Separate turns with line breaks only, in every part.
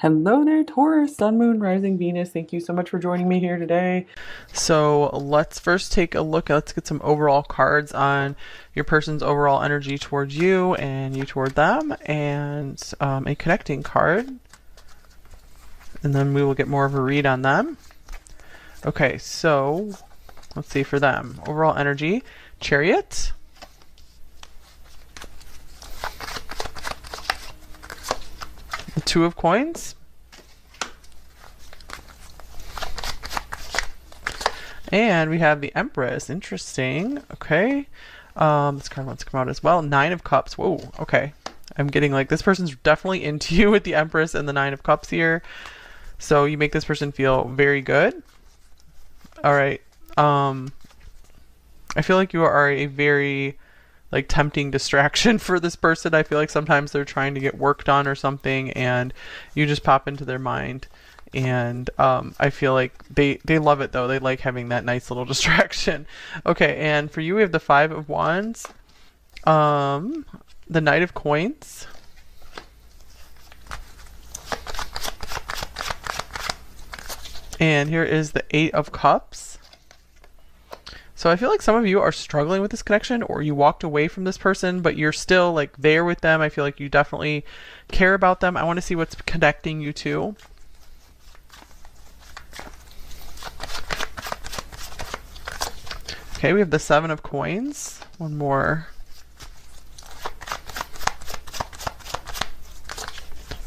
Hello there, Taurus, Sun, Moon, Rising, Venus. Thank you so much for joining me here today. So let's first take a look. Let's get some overall cards on your person's overall energy towards you and you toward them, and a connecting card. And then we will get more of a read on them. Okay, so let's see for them. Overall energy, Chariot. The Two of Coins. And we have the Empress. Interesting. Okay. This card wants to come out as well. Nine of Cups. Whoa. Okay. I'm getting like this person's definitely into you with the Empress and the Nine of Cups here. So you make this person feel very good. All right. I feel like you are a very like tempting distraction for this person. I feel like sometimes they're trying to get work done or something and you just pop into their mind. And I feel like they love it though. They like having that nice little distraction. Okay, and for you we have the Five of Wands, the Knight of Coins, and here is the Eight of Cups. So I feel like some of you are struggling with this connection, or you walked away from this person, but you're still like there with them. I feel like you definitely care about them. I want to see what's connecting you two. Okay, we have the Seven of Coins. One more.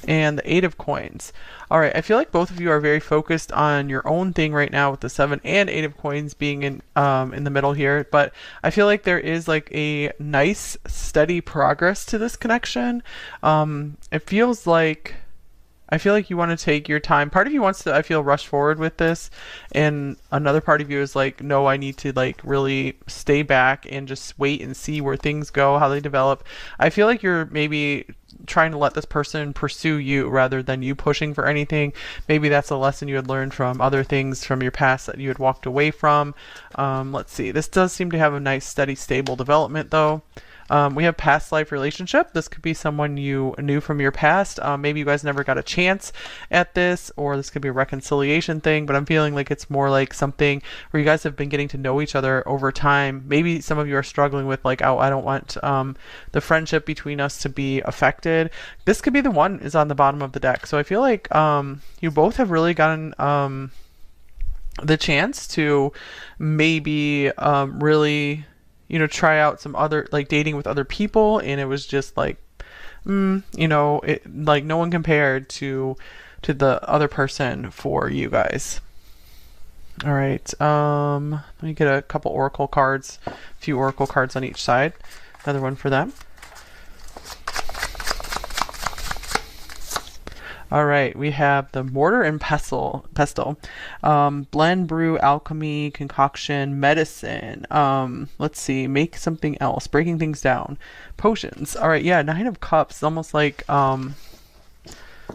And the Eight of Coins. All right, I feel like both of you are very focused on your own thing right now with the Seven and Eight of Coins being in the middle here, but I feel like there is like a nice steady progress to this connection. It feels like I feel like you want to take your time. Part of you wants to, I feel, rush forward with this, and another part of you is like, no, I need to like really stay back and just wait and see where things go, how they develop. I feel like you're maybe trying to let this person pursue you rather than you pushing for anything. Maybe that's a lesson you had learned from other things from your past that you had walked away from. Let's see. This does seem to have a nice, steady, stable development though. We have past life relationship. This could be someone you knew from your past. Maybe you guys never got a chance at this, or this could be a reconciliation thing, but I'm feeling like it's more like something where you guys have been getting to know each other over time. Maybe some of you are struggling with like, oh, I don't want the friendship between us to be affected. This could be the one is on the bottom of the deck. So I feel like you both have really gotten the chance to maybe really try out some other like dating with other people, and it was just like it like no one compared to the other person for you guys. All right, let me get a couple oracle cards, a few oracle cards on each side, another one for them. All right, we have the Mortar and Pestle, blend, brew, alchemy, concoction, medicine. Let's see, make something else, breaking things down, potions. All right, yeah, Nine of Cups, almost like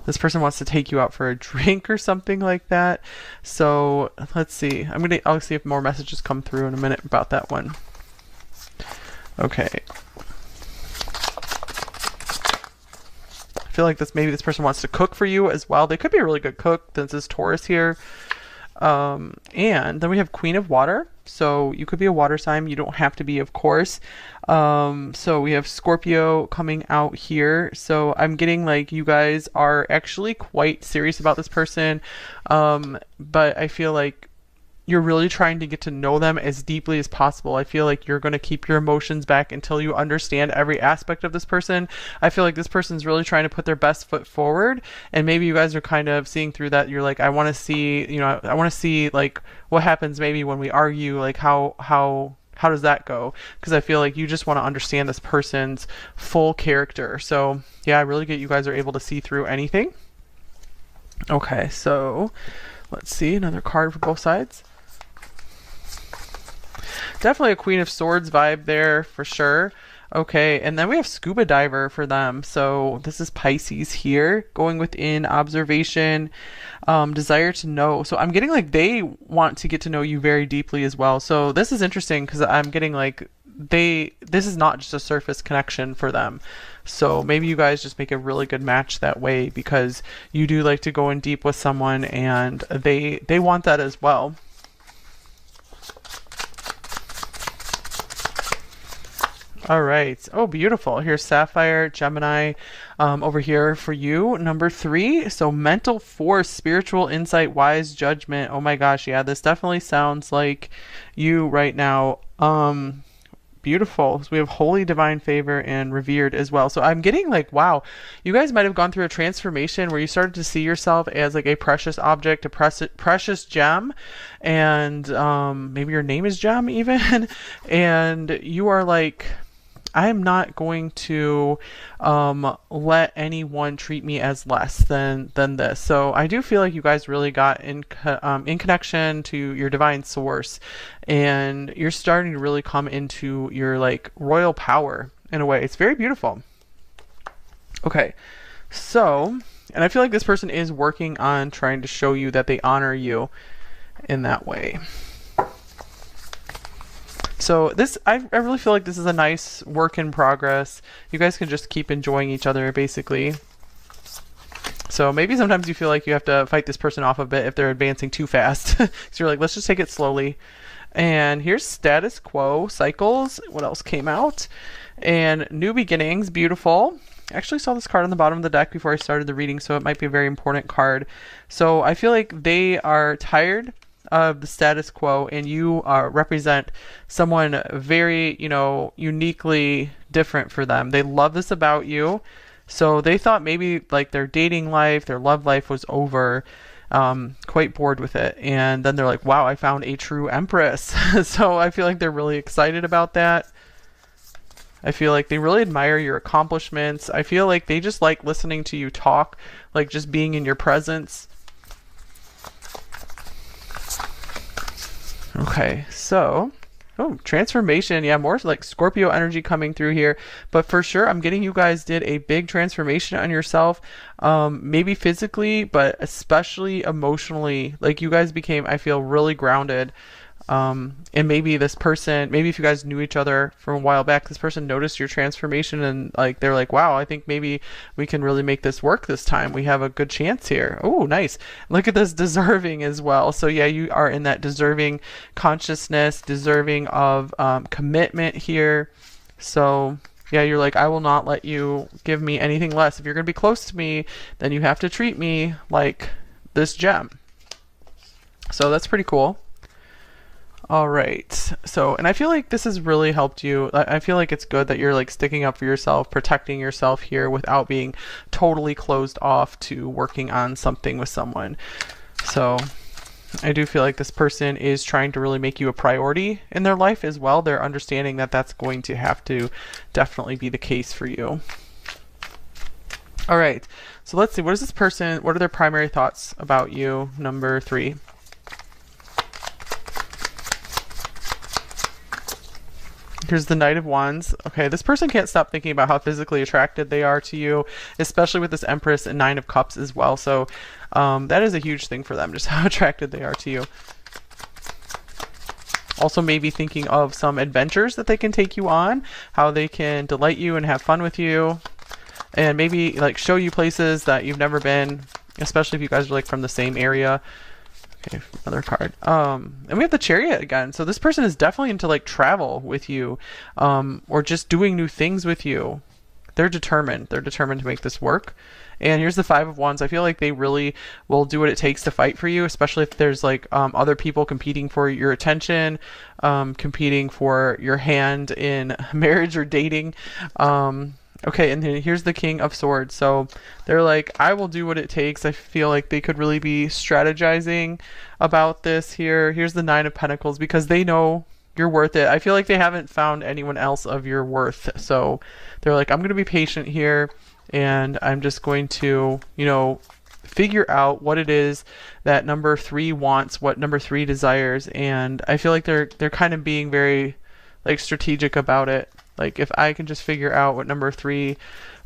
this person wants to take you out for a drink or something like that. So let's see, I'll see if more messages come through in a minute about that one. Okay. Feel like maybe this person wants to cook for you as well. They could be a really good cook. This is Taurus here. And then we have Queen of Water. So you could be a water sign. You don't have to be, of course. So we have Scorpio coming out here. So I'm getting like you guys are actually quite serious about this person. But I feel like you're really trying to get to know them as deeply as possible. I feel like you're going to keep your emotions back until you understand every aspect of this person. I feel like this person's really trying to put their best foot forward, and maybe you guys are kind of seeing through that. You're like, I want to see, I want to see like what happens maybe when we argue, like how does that go? Because I feel like you just want to understand this person's full character. So yeah, I really get you guys are able to see through anything. Okay, so let's see, another card for both sides. Definitely a Queen of Swords vibe there for sure. Okay, and then we have Scuba Diver for them. So this is Pisces here, going within, observation, desire to know. So I'm getting like they want to get to know you very deeply as well. So this is interesting because I'm getting like this is not just a surface connection for them. So maybe you guys just make a really good match that way, because you do like to go in deep with someone and they want that as well. All right. Oh, beautiful. Here's Sapphire, Gemini, over here for you, number 3. So mental force, spiritual insight, wise judgment. Oh my gosh, yeah, this definitely sounds like you right now. Beautiful. So we have holy, divine favor, and revered as well. So I'm getting like, wow, you guys might have gone through a transformation where you started to see yourself as like a precious object, a precious gem, and maybe your name is Gem even, and you are like, I am not going to let anyone treat me as less than this. So I do feel like you guys really got in connection to your divine source, and you're starting to really come into your like royal power in a way. It's very beautiful. Okay, so, and I feel like this person is working on trying to show you that they honor you in that way. So this, I really feel like this is a nice work in progress. You guys can just keep enjoying each other, basically. So maybe sometimes you feel like you have to fight this person off a bit if they're advancing too fast. So you're like, let's just take it slowly. And here's status quo, cycles. What else came out? And new beginnings, beautiful. I actually saw this card on the bottom of the deck before I started the reading, so it might be a very important card. So I feel like they are tired of the status quo, and you represent someone very, you know, uniquely different for them. They love this about you. So they thought maybe like their dating life, their love life was over, quite bored with it. And then they're like, wow, I found a true empress. So I feel like they're really excited about that. I feel like they really admire your accomplishments. I feel like they just like listening to you talk, like just being in your presence. Okay, so, oh, transformation. Yeah, more like Scorpio energy coming through here. But for sure, I'm getting you guys did a big transformation on yourself. Maybe physically, but especially emotionally. Like you guys became, I feel, really grounded. And maybe this person, maybe if you guys knew each other from a while back, this person noticed your transformation and like they're like, wow, I think maybe we can really make this work this time. We have a good chance here. Oh, nice. Look at this deserving as well. So yeah, you are in that deserving consciousness, deserving of commitment here. So yeah, you're like, I will not let you give me anything less. If you're going to be close to me, then you have to treat me like this gem. So that's pretty cool. All right. So, and I feel like this has really helped you. I feel like it's good that you're like sticking up for yourself, protecting yourself here without being totally closed off to working on something with someone. So I do feel like this person is trying to really make you a priority in their life as well. They're understanding that that's going to have to definitely be the case for you. All right. So let's see. What is this person? What are their primary thoughts about you? Number 3. Here's the Knight of Wands. Okay, this person can't stop thinking about how physically attracted they are to you, especially with this Empress and 9 of Cups as well. So that is a huge thing for them, just how attracted they are to you. Also maybe thinking of some adventures that they can take you on, how they can delight you and have fun with you, and maybe like show you places that you've never been, especially if you guys are like from the same area. Okay, another card. And we have the Chariot again. So this person is definitely into like travel with you, or just doing new things with you. They're determined. They're determined to make this work. And here's the 5 of Wands. I feel like they really will do what it takes to fight for you, especially if there's like other people competing for your attention, competing for your hand in marriage or dating. Okay, and then here's the King of Swords. So they're like, I will do what it takes. I feel like they could really be strategizing about this here. Here's the 9 of Pentacles, because they know you're worth it. I feel like they haven't found anyone else of your worth. So they're like, I'm going to be patient here, and I'm just going to, you know, figure out what it is that number 3 wants, what number 3 desires. And I feel like they're kind of being very like strategic about it. Like if I can just figure out what number 3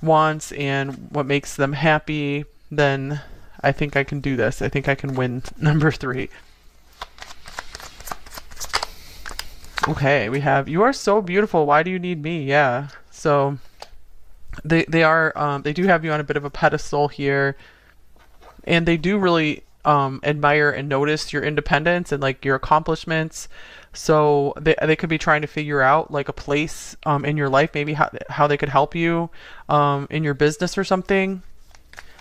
wants and what makes them happy, then I think I can do this. I think I can win number 3. Okay, we have, you are so beautiful. Why do you need me? Yeah. So they do have you on a bit of a pedestal here, and they do really admire and notice your independence and like your accomplishments. So they could be trying to figure out like a place in your life, maybe how they could help you in your business or something.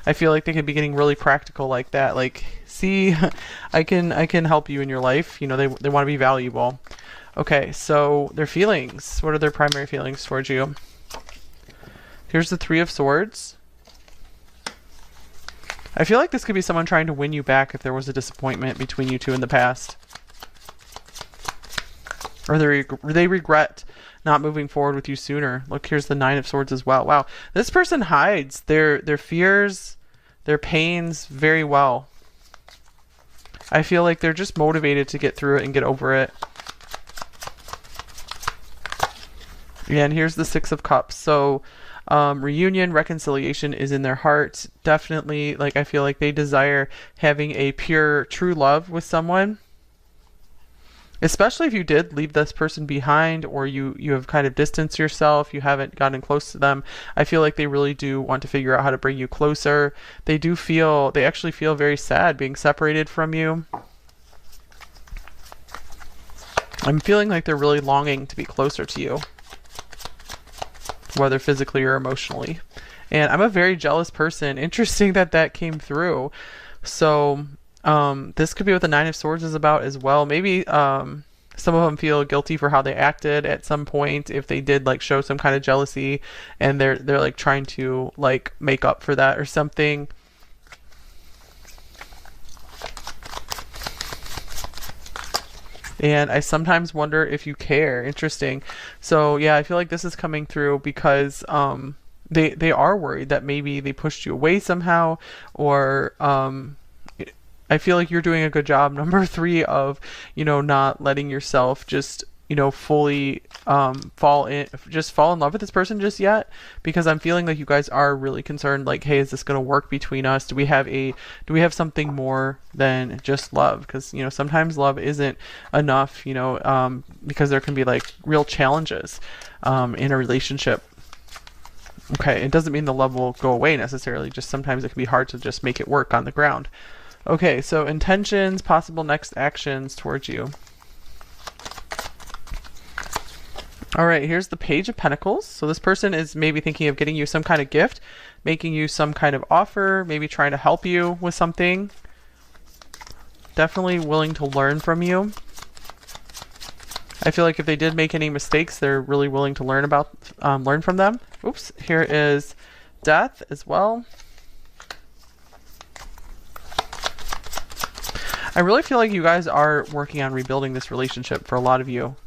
I feel like they could be getting really practical like that. Like, see, I can help you in your life. You know, they want to be valuable. Okay, so their feelings. What are their primary feelings towards you? Here's the Three of Swords. I feel like this could be someone trying to win you back if there was a disappointment between you two in the past. Or they regret not moving forward with you sooner. Look, here's the Nine of Swords as well. Wow, this person hides their fears, their pains very well. I feel like they're just motivated to get through it and get over it. Yeah, and here's the Six of Cups. So reunion, reconciliation is in their heart. Definitely, like, I feel like they desire having a pure, true love with someone. Especially if you did leave this person behind, or you have kind of distanced yourself, you haven't gotten close to them. I feel like they really do want to figure out how to bring you closer. They actually feel very sad being separated from you. I'm feeling like they're really longing to be closer to you, whether physically or emotionally. And I'm a very jealous person. Interesting that that came through. So this could be what the Nine of Swords is about as well. Maybe some of them feel guilty for how they acted at some point if they did like show some kind of jealousy, and they're like trying to like make up for that or something. And I sometimes wonder if you care. Interesting. So yeah, I feel like this is coming through because they are worried that maybe they pushed you away somehow, or I feel like you're doing a good job, number three, of, you know, not letting yourself just, you know, fully fall in love with this person just yet, because I'm feeling like you guys are really concerned, like, hey, is this going to work between us? Do we have something more than just love? Because, you know, sometimes love isn't enough, you know, because there can be like real challenges in a relationship. Okay, it doesn't mean the love will go away necessarily, just sometimes it can be hard to just make it work on the ground. Okay, so intentions, possible next actions towards you. All right, here's the Page of Pentacles. So this person is maybe thinking of getting you some kind of gift, making you some kind of offer, maybe trying to help you with something. Definitely willing to learn from you. I feel like if they did make any mistakes, they're really willing to learn from them. Oops, here is Death as well. I really feel like you guys are working on rebuilding this relationship for a lot of you,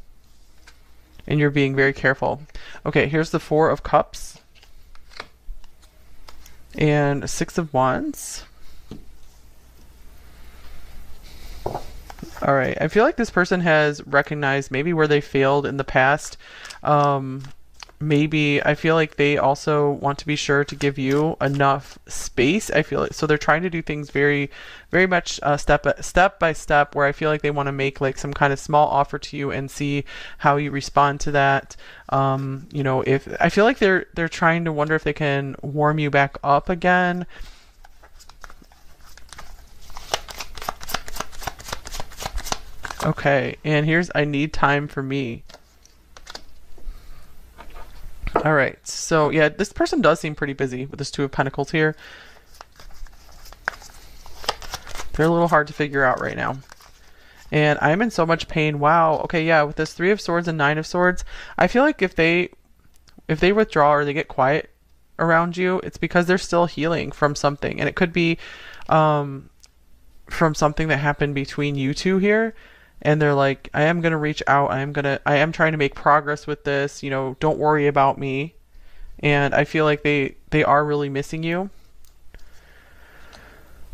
and you're being very careful. Okay, here's the Four of Cups and Six of Wands. All right, I feel like this person has recognized maybe where they failed in the past. Maybe I feel like they also want to be sure to give you enough space. I feel like so they're trying to do things very, very much step by step, where I feel like they want to make like some kind of small offer to you and see how you respond to that. You know, if I feel like they're trying to wonder if they can warm you back up again. Okay, and here's I need time for me. All right, so yeah, this person does seem pretty busy with this Two of Pentacles here. They're a little hard to figure out right now. And I'm in so much pain. Wow. Okay, yeah, with this Three of Swords and Nine of Swords, I feel like if they withdraw or they get quiet around you, it's because they're still healing from something. And it could be from something that happened between you two here. And they're like, I am going to reach out. I am trying to make progress with this. You know, don't worry about me. And I feel like they are really missing you.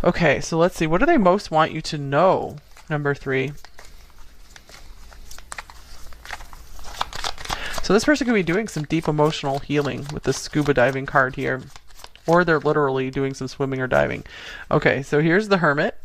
Okay, so let's see. What do they most want you to know? Number three. So this person could be doing some deep emotional healing with the scuba diving card here. Or they're literally doing some swimming or diving. Okay, so here's the Hermit.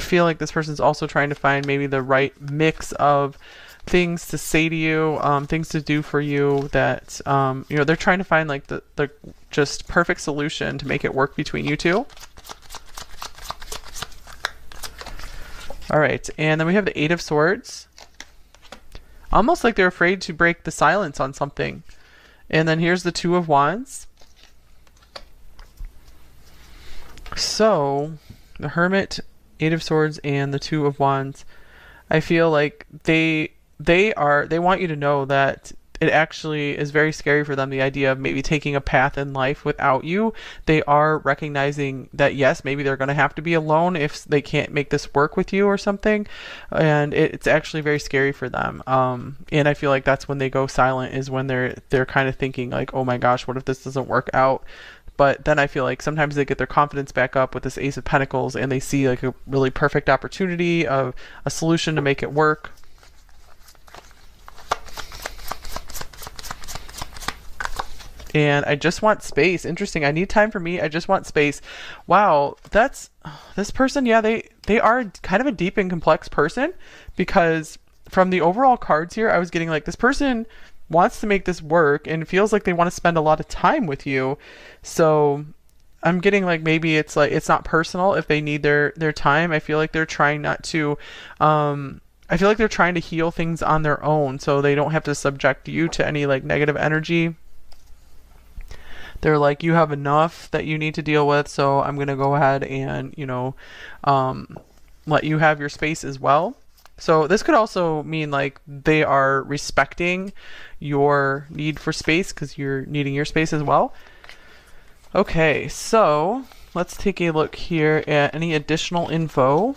feel like this person's also trying to find maybe the right mix of things to say to you, things to do for you that, you know, they're trying to find like the just perfect solution to make it work between you two. All right, and then we have the Eight of Swords. Almost like they're afraid to break the silence on something. And then here's the Two of Wands. So, the Hermit, Eight of Swords, and the Two of Wands. I feel like they want you to know that it actually is very scary for them, the idea of maybe taking a path in life without you. They are recognizing that yes, maybe they're going to have to be alone if they can't make this work with you or something, and it's actually very scary for them. And I feel like that's when they go silent, is when they're kind of thinking like, oh my gosh, what if this doesn't work out? But then I feel like sometimes they get their confidence back up with this Ace of Pentacles, and they see like a really perfect opportunity of a solution to make it work. And I just want space. Interesting. I need time for me. I just want space. Wow, that's this person. Yeah, they are kind of a deep and complex person, because from the overall cards here, I was getting like this person wants to make this work and feels like they want to spend a lot of time with you. So I'm getting like maybe it's like it's not personal if they need their time. I feel like they're trying not to I feel like they're trying to heal things on their own so they don't have to subject you to any like negative energy. They're like, you have enough that you need to deal with, so I'm going to go ahead and, you know, let you have your space as well. So this could also mean like they are respecting your need for space because you're needing your space as well. Okay, so let's take a look here at any additional info,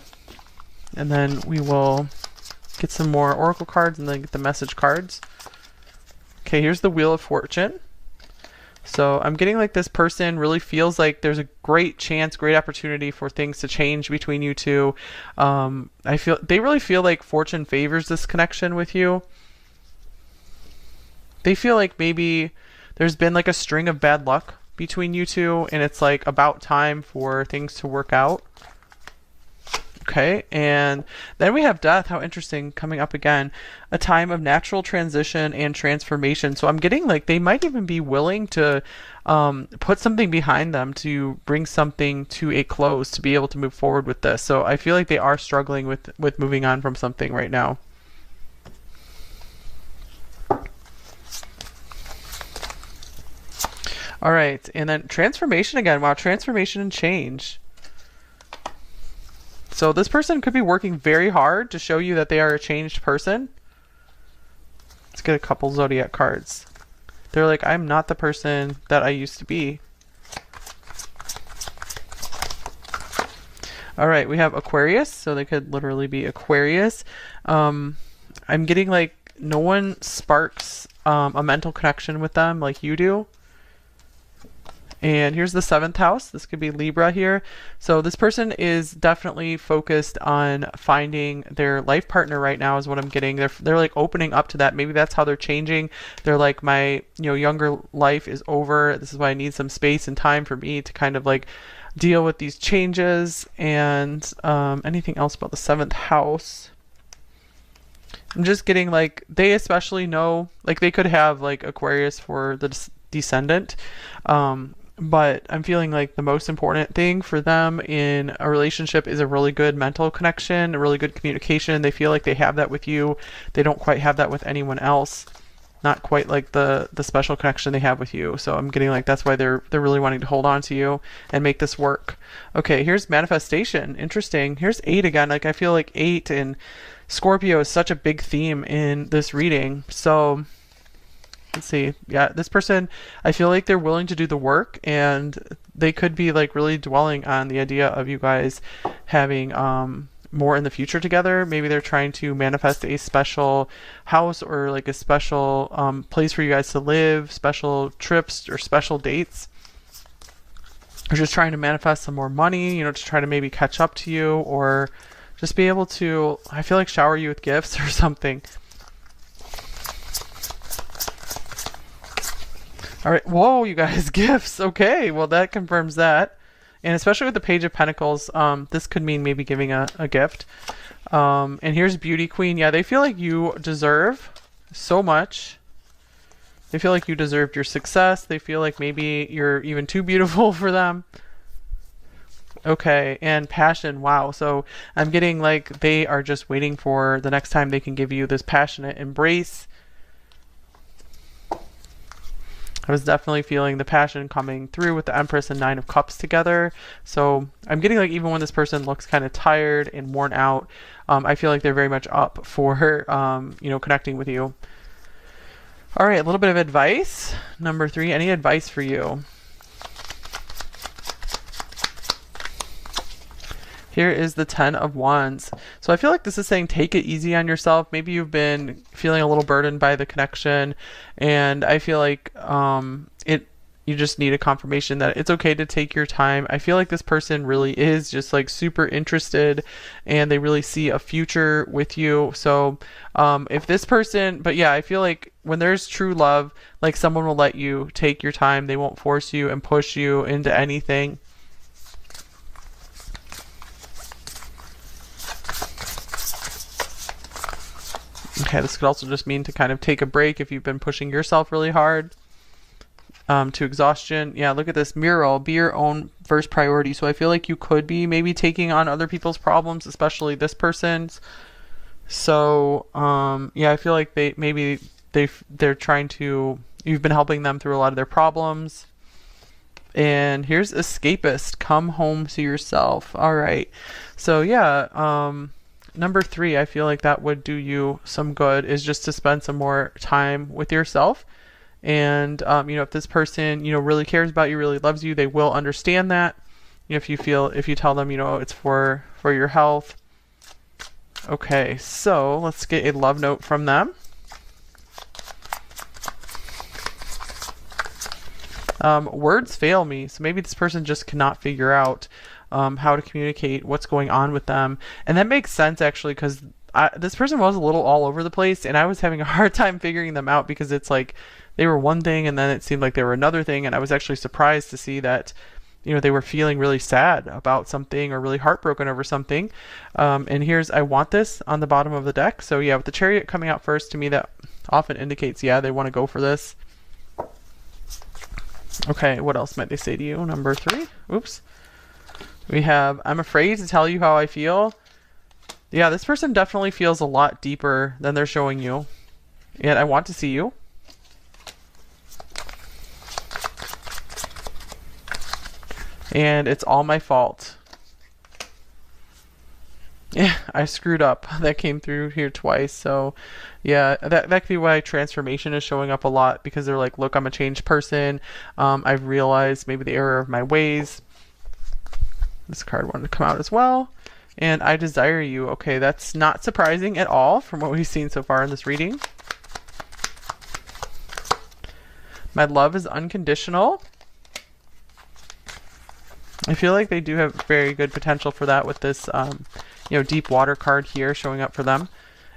and then we will get some more oracle cards and then get the message cards. Okay, here's the Wheel of Fortune. So I'm getting like this person really feels like there's a great chance, great opportunity for things to change between you two. I feel they really feel like fortune favors this connection with you. They feel like maybe there's been like a string of bad luck between you two, and it's like about time for things to work out. Okay, and then we have Death. How interesting, coming up again. A time of natural transition and transformation. So I'm getting like they might even be willing to put something behind them to bring something to a close to be able to move forward with this. So I feel like they are struggling with moving on from something right now. All right, and then transformation again. Wow, transformation and change. So this person could be working very hard to show you that they are a changed person. Let's get a couple zodiac cards. They're like, I'm not the person that I used to be. All right, we have Aquarius, so they could literally be Aquarius. I'm getting like no one sparks a mental connection with them like you do. And here's the 7th house. This could be Libra here. So this person is definitely focused on finding their life partner right now is what I'm getting. They're like opening up to that. Maybe that's how they're changing. They're like, my younger life is over. This is why I need some space and time for me to kind of like deal with these changes. And anything else about the 7th house? I'm just getting like they especially know, like they could have like Aquarius for the descendant. But I'm feeling like the most important thing for them in a relationship is a really good mental connection, a really good communication. They feel like they have that with you. They don't quite have that with anyone else. Not quite like the special connection they have with you. So I'm getting like that's why they're really wanting to hold on to you and make this work. Okay, here's manifestation. Interesting. Here's 8 again. Like I feel like 8 and Scorpio is such a big theme in this reading. So let's see. Yeah, this person, I feel like they're willing to do the work, and they could be like really dwelling on the idea of you guys having more in the future together. Maybe they're trying to manifest a special house or like a special place for you guys to live, special trips or special dates. Or just trying to manifest some more money, to try to maybe catch up to you, or just be able to, I feel like, shower you with gifts or something. All right. Whoa, you guys, gifts. Okay. Well, that confirms that. And especially with the Page of Pentacles, this could mean maybe giving a gift. And here's Beauty Queen. Yeah, they feel like you deserve so much. They feel like you deserved your success. They feel like maybe you're even too beautiful for them. Okay, and passion. Wow. So I'm getting like they are just waiting for the next time they can give you this passionate embrace. I was definitely feeling the passion coming through with the Empress and Nine of Cups together. So I'm getting like even when this person looks kind of tired and worn out, I feel like they're very much up for connecting with you. All right, a little bit of advice. Number 3, any advice for you? Here is the 10 of Wands. So I feel like this is saying take it easy on yourself. Maybe you've been feeling a little burdened by the connection, and I feel like you just need a confirmation that it's okay to take your time. I feel like this person really is just like super interested and they really see a future with you. So if this person, but yeah, I feel like when there's true love, like someone will let you take your time. They won't force you and push you into anything. Okay, this could also just mean to kind of take a break if you've been pushing yourself really hard to exhaustion. Yeah, look at this mural. Be your own first priority. So I feel like you could be maybe taking on other people's problems, especially this person's. So yeah, I feel like they're trying to. You've been helping them through a lot of their problems. And here's escapist. Come home to yourself. All right. So yeah. Number 3, I feel like that would do you some good, is just to spend some more time with yourself. And, if this person, really cares about you, really loves you, they will understand that. If you tell them, it's for your health. Okay, so let's get a love note from them. Words fail me. So maybe this person just cannot figure out how to communicate what's going on with them. And that makes sense actually, because this person was a little all over the place and I was having a hard time figuring them out, because it's like they were one thing and then it seemed like they were another thing. And I was actually surprised to see that, they were feeling really sad about something or really heartbroken over something. And here's I want this on the bottom of the deck. So yeah, with the Chariot coming out first, to me that often indicates, yeah, they want to go for this. Okay, what else might they say to you? Number 3. Oops. We have, I'm afraid to tell you how I feel. Yeah, this person definitely feels a lot deeper than they're showing you. And I want to see you. And it's all my fault. Yeah, I screwed up. That came through here twice. So yeah, that could be why transformation is showing up a lot, because they're like, look, I'm a changed person. I've realized maybe the error of my ways. This card wanted to come out as well. And I desire you. Okay, that's not surprising at all from what we've seen so far in this reading. My love is unconditional. I feel like they do have very good potential for that with this, deep water card here showing up for them.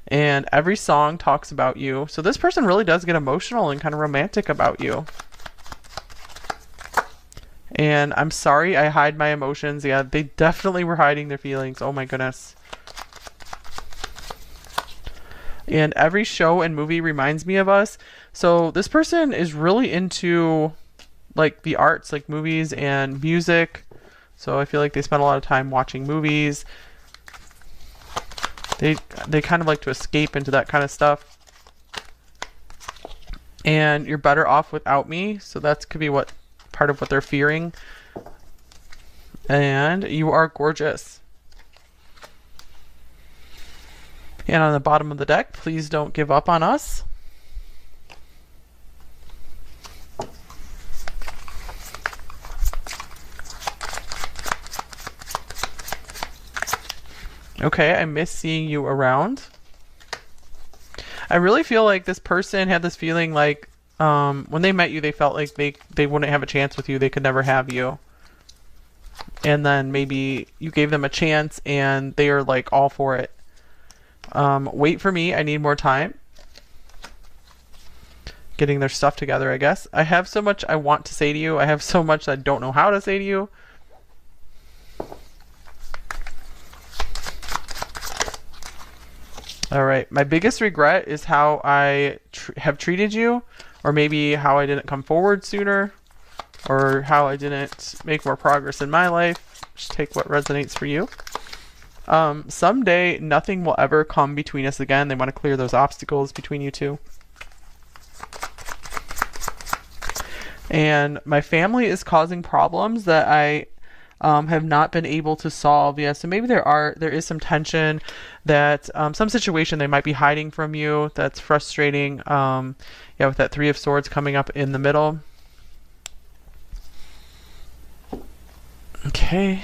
And every song talks about you. So this person really does get emotional and kind of romantic about you. And I'm sorry I hide my emotions. Yeah, they definitely were hiding their feelings. Oh my goodness. And every show and movie reminds me of us. So this person is really into like the arts, like movies and music. So I feel like they spend a lot of time watching movies. They kind of like to escape into that kind of stuff. And you're better off without me. So that could be part of what they're fearing. And you are gorgeous. And on the bottom of the deck, please don't give up on us. Okay, I miss seeing you around. I really feel like this person had this feeling like when they met you, they felt like they wouldn't have a chance with you. They could never have you. And then maybe you gave them a chance and they are like all for it. Wait for me. I need more time. Getting their stuff together, I guess. I have so much I want to say to you. I have so much I don't know how to say to you. All right. My biggest regret is how I have treated you, or maybe how I didn't come forward sooner, or how I didn't make more progress in my life. Just take what resonates for you. Someday nothing will ever come between us again. They want to clear those obstacles between you two. And my family is causing problems that I have not been able to solve yet. So maybe there is some tension, that some situation they might be hiding from you that's frustrating. Yeah, with that Three of Swords coming up in the middle. Okay.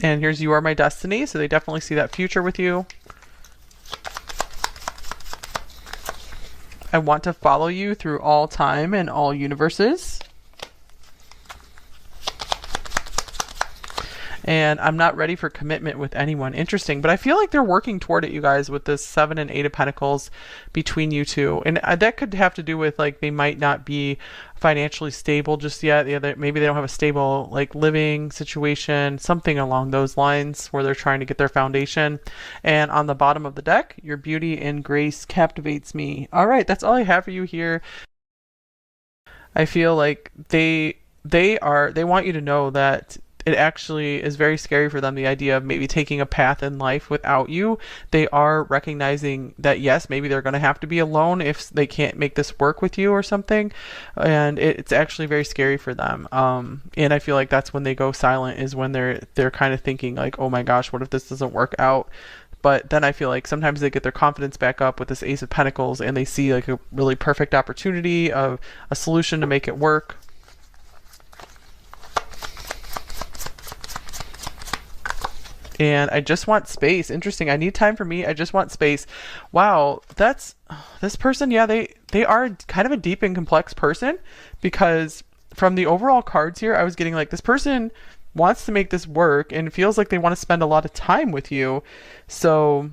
And here's You Are My Destiny. So they definitely see that future with you. I want to follow you through all time and all universes. And I'm not ready for commitment with anyone. Interesting. But I feel like they're working toward it, you guys, with this 7 and 8 of Pentacles between you two. And that could have to do with, like, they might not be financially stable just yet. Maybe they don't have a stable, like, living situation, something along those lines where they're trying to get their foundation. And on the bottom of the deck, your beauty and grace captivates me. All right, that's all I have for you here. I feel like they want you to know that it actually is very scary for them, the idea of maybe taking a path in life without you. They are recognizing that, yes, maybe they're going to have to be alone if they can't make this work with you or something. And it's actually very scary for them. And I feel like that's when they go silent, is when they're kind of thinking like, oh my gosh, what if this doesn't work out? But then I feel like sometimes they get their confidence back up with this Ace of Pentacles, and they see like a really perfect opportunity of a solution to make it work. And I just want space. Interesting. I need time for me. I just want space. Wow, that's this person. Yeah, they are kind of a deep and complex person, because from the overall cards here, I was getting like this person wants to make this work and feels like they want to spend a lot of time with you. So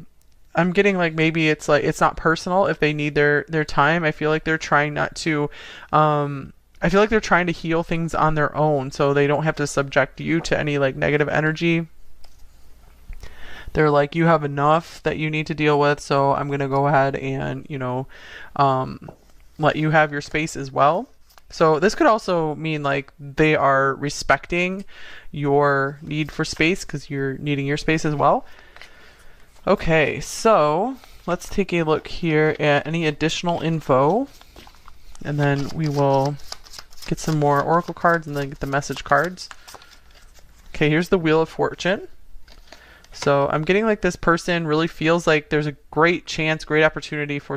I'm getting like maybe it's like it's not personal if they need their time. I feel like they're trying not to I feel like they're trying to heal things on their own, so they don't have to subject you to any like negative energy. They're like, you have enough that you need to deal with, so I'm going to go ahead and, let you have your space as well. So this could also mean like they are respecting your need for space because you're needing your space as well. Okay, so let's take a look here at any additional info, and then we will get some more oracle cards and then get the message cards. Okay, here's the Wheel of Fortune. So I'm getting like this person really feels like there's a great chance, great opportunity for